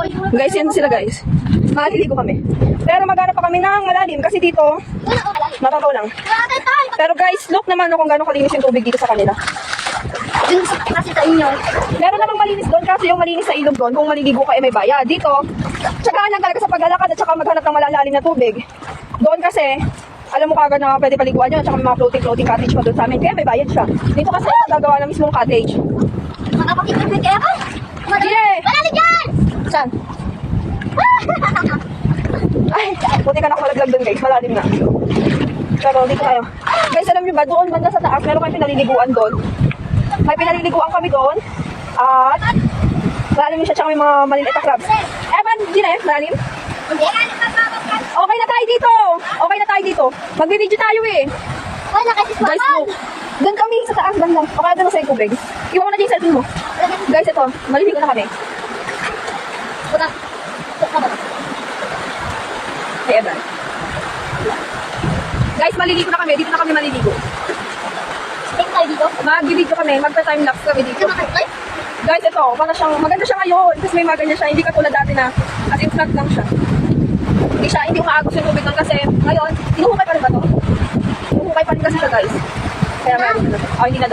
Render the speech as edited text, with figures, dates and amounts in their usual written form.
Guys, yan sila guys. Maliligo kami. Pero maghanap pa kami ng malalim kasi dito, mababaw lang. Pero guys, look naman kung gaano kalinis yung tubig dito sa kanila. Kasi sa inyo. Meron namang malinis doon kasi yung malinis sa ilog doon, kung maliligo ka ay may bayad. Dito, tsagaan lang talaga sa paglalakad at saka maghanap ng malalalim na tubig. Doon kasi, alam mo kagad na pwede paliguan yun at saka may mga floating cottage pa doon sa amin. Kaya may bayad siya. Dito kasi gagawa ng mismong cottage. Makapakipagpag kaya ka? Yeah! Malalim dyan! Saan? Ay, buti ka na malaglag doon guys, malalim na. Pero dito tayo. Guys, alam nyo ba, doon banda sa taas, meron kami pinaliliguan doon. May pinaliliguan kami doon. At malalim siya, tsaka may mga maliliit na crabs. Evan, di na malalim? Hindi. Okay na tayo dito! Okay na tayo dito. Magbi-video tayo eh. Ay, nakasis Guys, look. Doon kami sa taas banda. O kaya doon sa tubig. Iwan mo na dyan yung cellphone mo. Guys, ito. Maliligo na kami. Puta. Hey, Evan. Guys, maliligo na kami. Dito na kami maliligo. Take tayo dito. Mag-video kami. Magpa-time lapse kami dito. Guys, ito. Maganda siya ngayon. Kasi may maganda siya. Hindi katulad dati na as in flat lang siya. Hindi umaagos yung tubig doon kasi ngayon, hinuhukay pa rin ba ito? Hinuhukay pa rin kasi siya guys. Kaya meron na ito. Oh, hindi na